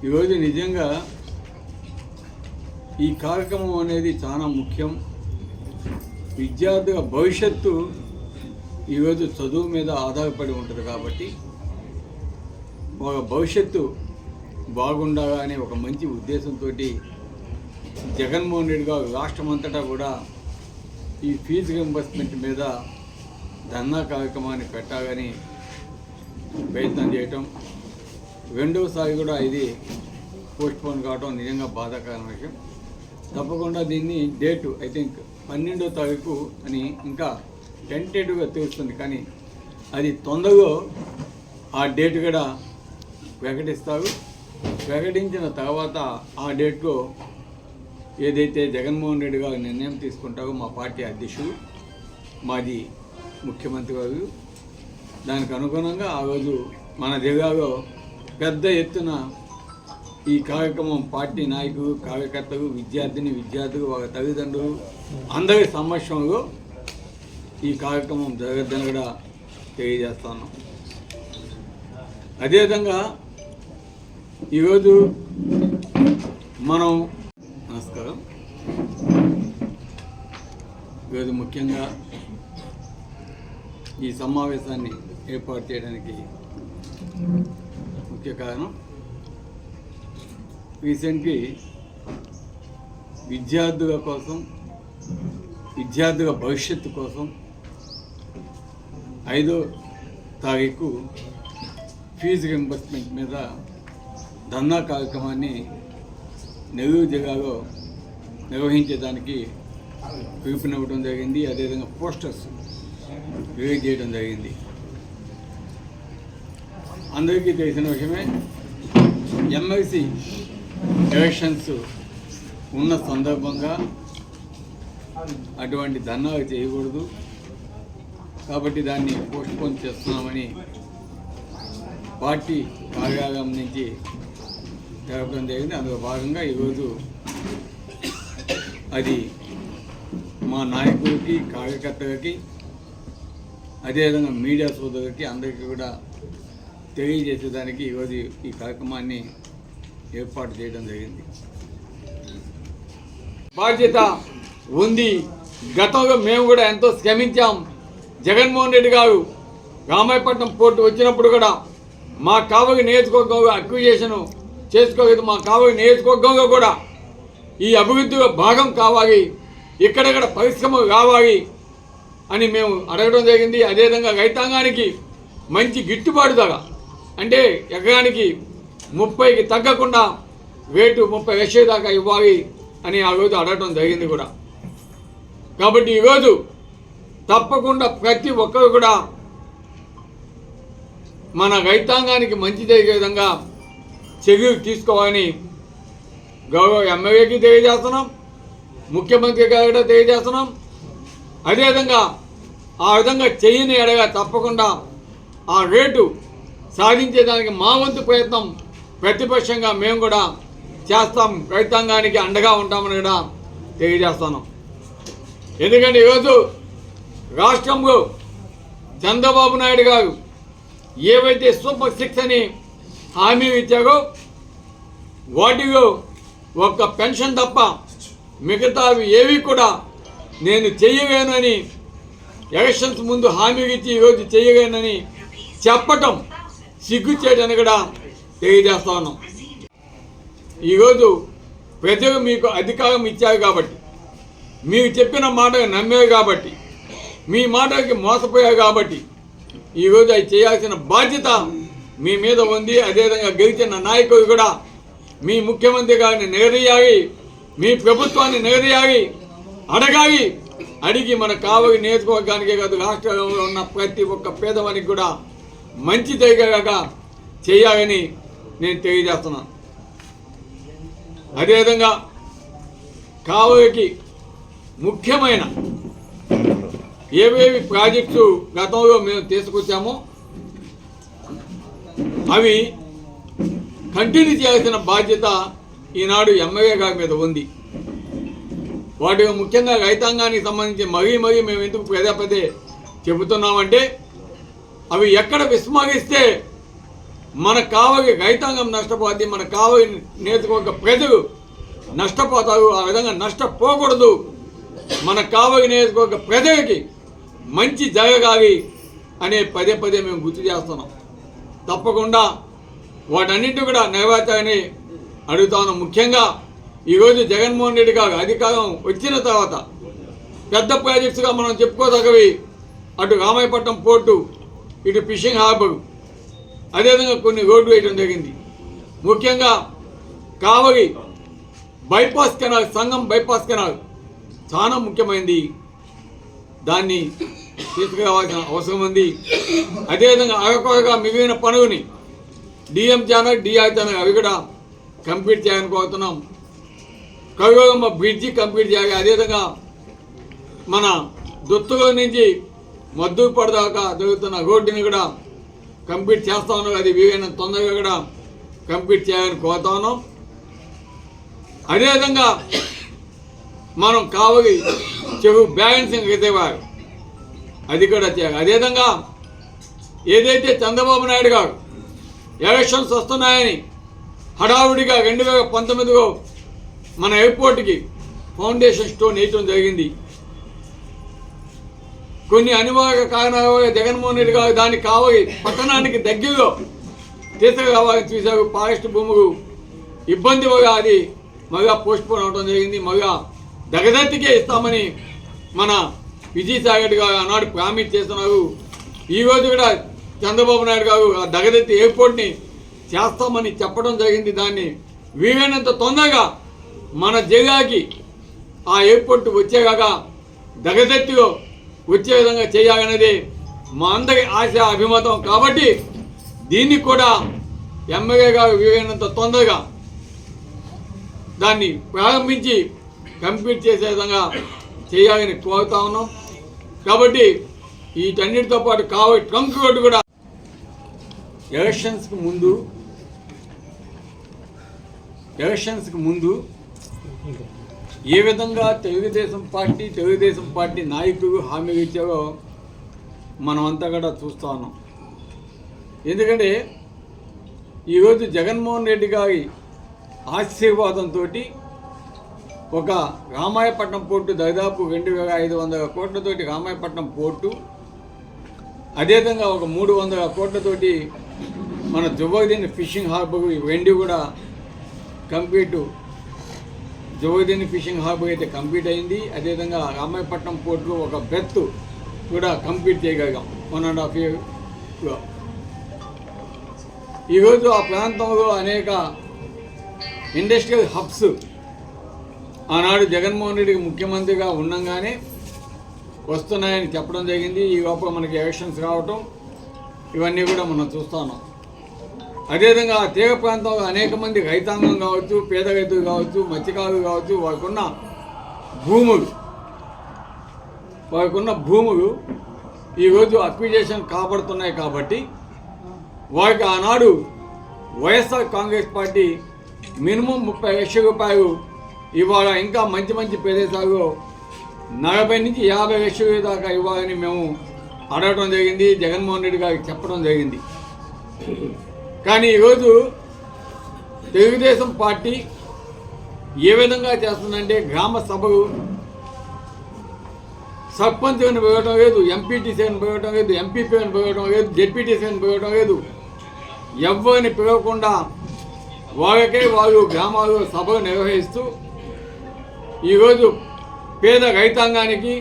ఈరోజు నిజంగా ఈ కార్యక్రమం అనేది చాలా ముఖ్యం. విద్యార్థుల భవిష్యత్తు ఈరోజు చదువు మీద ఆధారపడి ఉంటుంది కాబట్టి ఒక భవిష్యత్తు బాగుండాలా అనే ఒక మంచి ఉద్దేశంతో జగన్మోహన్ రెడ్డి గారు రాష్ట్రమంతటా కూడా ఈ ఫీజు రింబర్స్మెంట్ మీద ధర్నా కార్యక్రమాన్ని పెట్టాలని ప్రయత్నం చేయటం, రెండవసారి కూడా ఇది పోస్ట్పోన్ కావడం నిజంగా బాధాకరమైన విషయం. తప్పకుండా దీన్ని డేటు ఐ థింక్ 12వ తారీఖు అని ఇంకా టెంటేటివ్గా తెలుస్తుంది, కానీ అది తొందరగా ఆ డేట్ కూడా ప్రకటిస్తారు. ప్రకటించిన తర్వాత ఆ డేట్లో ఏదైతే జగన్మోహన్ రెడ్డి గారు నిర్ణయం తీసుకుంటారో మా పార్టీ అధ్యక్షుడు మాజీ ముఖ్యమంత్రి గారు దానికి అనుగుణంగా ఆ రోజు మన జిల్లాలో పెద్ద ఎత్తున ఈ కార్యక్రమం పార్టీ నాయకులు, కార్యకర్తలు, విద్యార్థులు, వాళ్ళ తల్లిదండ్రులు అందరి సమక్షంలో ఈ కార్యక్రమం జరగద్దని కూడా తెలియజేస్తాను. అదేవిధంగా ఈరోజు మనం నమస్కారం. ఈరోజు ముఖ్యంగా ఈ సమావేశాన్ని ఏర్పాటు చేయడానికి ముఖ్య కారణం రీసెంట్లీ విద్యార్థుల కోసం, విద్యార్థుల భవిష్యత్తు కోసం 5వ తారీఖు ఫీజు రింబర్స్మెంట్ మీద ధర్నా కార్యక్రమాన్ని నెల్లూరు జిల్లాలో నిర్వహించేదానికి పిలుపునివ్వడం జరిగింది. అదేవిధంగా పోస్టర్స్ రిలీజ్ చేయడం జరిగింది. అందరికీ తెలిసిన విషయమే, ఎమ్మెల్సీ ఎలక్షన్స్ ఉన్న సందర్భంగా అటువంటి ధర్నాలు చేయకూడదు కాబట్టి దాన్ని పోస్ట్పోన్ చేస్తున్నామని పార్టీ కార్యాలయం నుంచి జరగడం జరిగింది. అందులో భాగంగా ఈరోజు అది మా నాయకులకి, కార్యకర్తలకి, అదేవిధంగా మీడియా సోదరులకి అందరికీ కూడా తెలియజేసేదానికి ఈరోజు ఈ కార్యక్రమాన్ని ఏర్పాటు చేయడం జరిగింది. బాధ్యత ఉంది. గతంలో మేము కూడా ఎంతో శ్రమించాం. జగన్మోహన్ రెడ్డి గారు రామాయపట్నం పోర్టు వచ్చినప్పుడు కూడా మా కావలి నియోజకవర్గంలో అక్విజేషన్ చేసుకోలేదు. మా కావలి నియోజకవర్గంలో కూడా ఈ అభివృద్ధిలో భాగం కావాలి, ఇక్కడెక్కడ పరిశ్రమలు కావాలి అని మేము అడగడం జరిగింది. అదేవిధంగా రైతాంగానికి మంచి గిట్టుబాటు ధర, అంటే ఎకరానికి 30కి తగ్గకుండా రేటు 30 లక్షల దాకా ఇవ్వాలి అని ఆ రోజు అడగడం జరిగింది కూడా. కాబట్టి ఈరోజు తప్పకుండా ప్రతి ఒక్కరు కూడా మన రైతాంగానికి మంచి జరిగే విధంగా చర్యలు తీసుకోవాలని గౌరవ ఎమ్మెల్యేకి తెలియజేస్తున్నాం, ముఖ్యమంత్రి గారు కూడా తెలియజేస్తున్నాం. అదేవిధంగా ఆ విధంగా చేయని ఎడగా తప్పకుండా ఆ రేటు సాధించేదానికి మా వంతు ప్రయత్నం ప్రతిపక్షంగా మేము కూడా చేస్తాం, రైతాంగానికి అండగా ఉంటామని కూడా తెలియజేస్తున్నాం. ఎందుకంటే ఈరోజు రాష్ట్రంలో చంద్రబాబు నాయుడు గారు ఏవైతే సూపర్ 6 అని హామీ ఇచ్చారో వాటిలో ఒక్క పెన్షన్ తప్ప మిగతావి ఏవి కూడా నేను చెయ్యలేనని ఎలక్షన్స్ ముందు హామీ ఇచ్చి ఈరోజు చెయ్యలేనని చెప్పటం సిగ్గుచేటని కూడా తెలియజేస్తా ఉన్నాం. ఈరోజు ప్రజలు మీకు అధికారం ఇచ్చారు కాబట్టి, మీరు చెప్పిన మాటకు నమ్మారు కాబట్టి, మీ మాటకి మోసపోయారు కాబట్టి ఈరోజు అవి చేయాల్సిన బాధ్యత మీ మీద ఉంది. అదేవిధంగా గెలిచిన నాయకులు కూడా మీ ముఖ్యమంత్రి గారిని నిలదీయాలి, మీ ప్రభుత్వాన్ని నిలదీయాలి, అడగాలి. అడిగి మన కావలి నియోజకవర్గానికే కాదు రాష్ట్రంలో ఉన్న ప్రతి ఒక్క పేదవానికి కూడా మంచి జరిగేలాగా చేయాలని నేను తెలియజేస్తున్నాను. అదేవిధంగా కావలికి ముఖ్యమైన ఏవేవి ప్రాజెక్ట్స్ గతంలో మేము తీసుకొచ్చామో అవి కంటిన్యూ చేయాల్సిన బాధ్యత ఈనాడు ఎమ్మెల్యే గారి మీద ఉంది. వాటికి ముఖ్యంగా రైతాంగానికి సంబంధించి మరీ మేము ఎందుకు పదే చెబుతున్నామంటే అవి ఎక్కడ విస్మరిస్తే మన కావలి రైతాంగం నష్టపోద్ది, మన కావలి నియోజకవర్గ ప్రజలు నష్టపోతారు. ఆ విధంగా నష్టపోకూడదు. మన కావలి నియోజకవర్గ ప్రజలకి మంచి జరగాలి అనే పదే పదే మేము గుర్తు చేస్తున్నాం. తప్పకుండా వాటన్నింటి కూడా నెరవేర్చాలని అడుగుతాను. ముఖ్యంగా ఈరోజు జగన్మోహన్ రెడ్డి గారు అధికారం వచ్చిన తర్వాత పెద్ద ప్రాజెక్ట్స్గా మనం చెప్పుకోదగ్గవి అటు రామాయపట్నం పోర్టు, ఇటు ఫిషింగ్ హార్బర్, అదేవిధంగా కొన్ని రోడ్లు వేయడం జరిగింది. ముఖ్యంగా కావలి బైపాస్ కెనాల్, సంగం బైపాస్ కెనాల్ చాలా ముఖ్యమైనది. దాన్ని తీసుకురావాల్సిన అవసరం ఉంది. అదేవిధంగా అరకొరగా మిగిలిన పనులని డిఎం ఛానల్, డిఆర్ ఛానల్ అవి కూడా కంప్లీట్ చేయాలని కోరుతున్నాం. కవిగమ్మ బ్రిడ్జి కంప్లీట్ చేయాలి. అదేవిధంగా మన దుత్తూరు నుంచి మద్దూరుపాడు దాకా జరుగుతున్న రోడ్డుని కూడా కంప్లీట్ చేస్తా ఉన్నాం. అది వీలైనంత తొందరగా కూడా కంప్లీట్ చేయాలని కోరుతా ఉన్నాం. అదేవిధంగా మనం కావలి చెరువు బ్యాలెన్సింగ్ రిజర్వాయర్ అది కూడా చేయాలి. అదేవిధంగా ఏదైతే చంద్రబాబు నాయుడు గారు ఎలక్షన్స్ వస్తున్నాయని హడావుడిగా 2019లో మన ఎయిర్పోర్ట్కి ఫౌండేషన్ స్టోన్ వేయటం జరిగింది. కొన్ని అనివార్య కారణాల వల్ల జగన్మోహన్ రెడ్డి గారు దాన్ని కావలి పట్టణానికి దగ్గరలో తీసుకురావాలని చూశారు. ఫారెస్ట్ భూములు ఇబ్బంది వల్ల అది మళ్ళా పోస్ట్పోన్ అవడం జరిగింది. మళ్ళా దగదత్తికే ఇస్తామని మన విజయసాయి గారు ఆనాడు ప్రామిస్ చేస్తున్నారు. ఈరోజు కూడా చంద్రబాబు నాయుడు గారు ఆ దగదత్తి ఎయిర్పోర్ట్ని చేస్తామని చెప్పడం జరిగింది. దాన్ని వీలైనంత తొందరగా మన జిల్లాకి ఆ ఎయిర్పోర్ట్ వచ్చేలాగా దగదత్తిలో వచ్చే విధంగా చేయాలనేది మా అందరి ఆశ, అభిమతం. కాబట్టి దీన్ని కూడా ఎమ్మెల్యే గారు వీలైనంత తొందరగా దాన్ని ప్రారంభించి కంప్లీట్ చేసే విధంగా చేయాలని కోరుతా ఉన్నాం. కాబట్టి వీటన్నిటితో పాటు కావలి ట్రంక్ రోడ్డు కూడా ఎలక్షన్స్కి ముందు ఏ విధంగా తెలుగుదేశం పార్టీ నాయకులు హామీలు ఇచ్చారో మనమంతా కూడా చూస్తూ ఉన్నాం. ఎందుకంటే ఈరోజు జగన్మోహన్ రెడ్డి గారి ఆశీర్వాదంతో ఒక రామాయపట్నం పోర్టు దాదాపు 2500 కోట్లతోటి రామాయపట్నం పోర్టు, అదేవిధంగా ఒక 300 కోట్లతోటి మన జువ్వదిని ఫిషింగ్ హార్బర్ వెండి కూడా కంప్లీట్, జువ్వదిని ఫిషింగ్ హార్బర్ అయితే కంప్లీట్ అయింది. అదేవిధంగా రామాయపట్నం పోర్టు ఒక బెర్త్ కూడా కంప్లీట్ చేయగలిగాం 1.5 ఇయర్లో. ఈరోజు ఆ ప్రాంతంలో అనేక ఇండస్ట్రియల్ హబ్స్ ఆనాడు జగన్మోహన్ రెడ్డికి ముఖ్యమంత్రిగా ఉండగానే వస్తున్నాయని చెప్పడం జరిగింది. ఈ లోపల మనకి ఎలక్షన్స్ రావటం ఇవన్నీ కూడా మనం చూస్తున్నాం. అదేవిధంగా ఆ తీర ప్రాంతంలో అనేక మంది రైతాంగం కావచ్చు, పేద రైతులు కావచ్చు, మత్స్యకారులు కావచ్చు, వారికున్న భూములు ఈరోజు అక్విజేషన్ కాబడుతున్నాయి. కాబట్టి వారికి ఆనాడు వైఎస్ఆర్ కాంగ్రెస్ పార్టీ మినిమం 30 లక్షల రూపాయలు ఇవాళ ఇంకా మంచి ప్రదేశాల్లో 40 నుంచి 50 లక్షల దాకా ఇవ్వాలని మేము అడగడం జరిగింది. జగన్మోహన్ రెడ్డి గారికి చెప్పడం జరిగింది. కానీ ఈరోజు తెలుగుదేశం పార్టీ ఏ విధంగా చేస్తుందంటే గ్రామ సభలు సర్పంచ్ని పెరగడం లేదు, ఎంపీటీసీని పెరగడం లేదు, ఎంపీపీని పెరగడం లేదు, జెడ్పీటీసీని పెరగడం లేదు. ఎవరిని పిలవకుండా వాళ్ళు గ్రామాల్లో సభలు నిర్వహిస్తూ ఈరోజు పేద రైతాంగానికి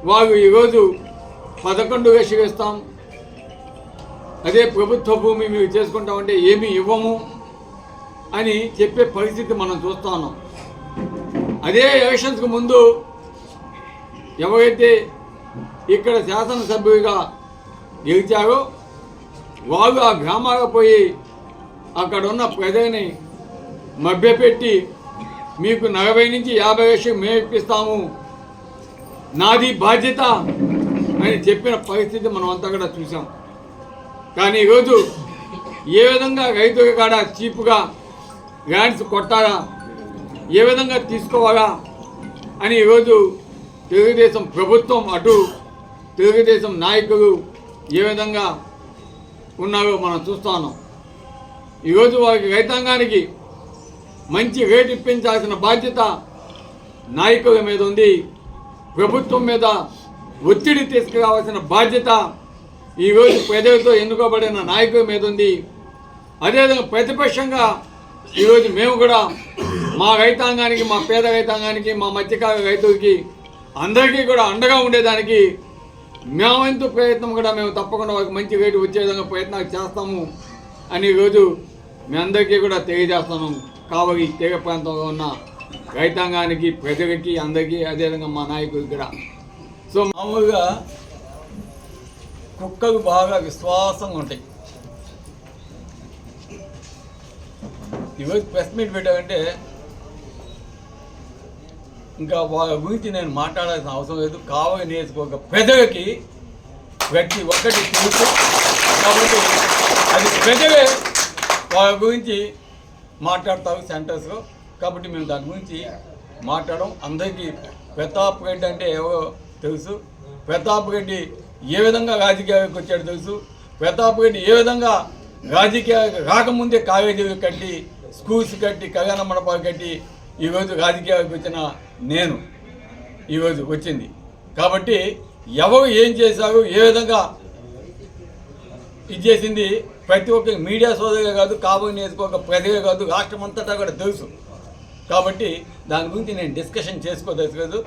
వాళ్ళు ఈరోజు 11 లక్షలు ఇస్తాం, అదే ప్రభుత్వ భూమి మేము చేసుకుంటామంటే ఏమీ ఇవ్వము అని చెప్పే పరిస్థితి మనం చూస్తూ ఉన్నాం. అదే ఎలక్షన్స్కి ముందు ఎవరైతే ఇక్కడ శాసనసభ్యులుగా గెలిచారో వాళ్ళు ఆ గ్రామాలకు పోయి అక్కడ ఉన్న ప్రజల్ని మభ్యపెట్టి మీకు 40 నుంచి 50 లక్షలు మేము ఇప్పిస్తాము, నాది బాధ్యత అని చెప్పిన పరిస్థితి మనం అంతా కూడా చూసాం. కానీ ఈరోజు ఏ విధంగా రైతుల కాడ చీప్గా ల్యాండ్స్ కొట్టాలా, ఏ విధంగా తీసుకోవాలా అని ఈరోజు తెలుగుదేశం ప్రభుత్వం, అటు తెలుగుదేశం నాయకులు ఏ విధంగా ఉన్నారో మనం చూస్తున్నాం. ఈరోజు వారికి రైతాంగానికి మంచి రేటు ఇప్పించాల్సిన బాధ్యత నాయకుల మీద ఉంది. ప్రభుత్వం మీద ఒత్తిడి తీసుకురావాల్సిన బాధ్యత ఈరోజు ప్రజలతో ఎన్నుకోబడిన నాయకుల మీద ఉంది. అదేవిధంగా ప్రతిపక్షంగా ఈరోజు మేము కూడా మా రైతాంగానికి, మా పేద రైతాంగానికి, మా మత్స్యకార రైతులకి అందరికీ కూడా అండగా ఉండేదానికి మేమంతు ప్రయత్నం కూడా మేము తప్పకుండా వాళ్ళకి మంచి రేటు వచ్చే విధంగా ప్రయత్నాలు చేస్తాము అని ఈరోజు మీ అందరికీ కూడా తెలియజేస్తున్నాం. కావలి తీర ప్రాంతంలో ఉన్న రైతాంగానికి, ప్రజలకి, అందరికీ, అదేవిధంగా మా నాయకులకి కూడా. సో మామూలుగా కుక్కలు బాగా విశ్వాసంగా ఉంటాయి. ఈరోజు ప్రెస్ మీట్ పెట్టామంటే ఇంకా వాళ్ళ గురించి నేను మాట్లాడాల్సిన అవసరం లేదు. కావలి నియోజకవర్గ ప్రజలకి ప్రతి ఒక్కటి తెలుసు కాబట్టి అది ప్రజలే వాళ్ళ గురించి మాట్లాడతారు సెంటర్స్లో. కాబట్టి మేము దాని గురించి మాట్లాడడం. అందరికీ ప్రతాప్ రెడ్డి అంటే ఎవరో తెలుసు. ప్రతాప్ రెడ్డి ఏ విధంగా రాజకీయాలకు వచ్చాడో తెలుసు. ప్రతాప్ రెడ్డి ఏ విధంగా రాజకీయాలకు రాకముందే కాలేజీలు కట్టి, స్కూల్స్ కట్టి, కళ్యాణ మండపాలు కట్టి ఈరోజు రాజకీయాలకు వచ్చిన నేను ఈరోజు వచ్చింది. కాబట్టి ఎవరు ఏం చేశారు, ఏ విధంగా ఇది చేసింది ప్రతి ఒక్క మీడియా సోదరులే కాదు, కావలి నియోజకవర్గ ప్రజలే కాదు, రాష్ట్రం అంతటా కూడా తెలుసు. కాబట్టి దాని గురించి నేను డిస్కషన్ చేసుకోదలుచుకోలేదు.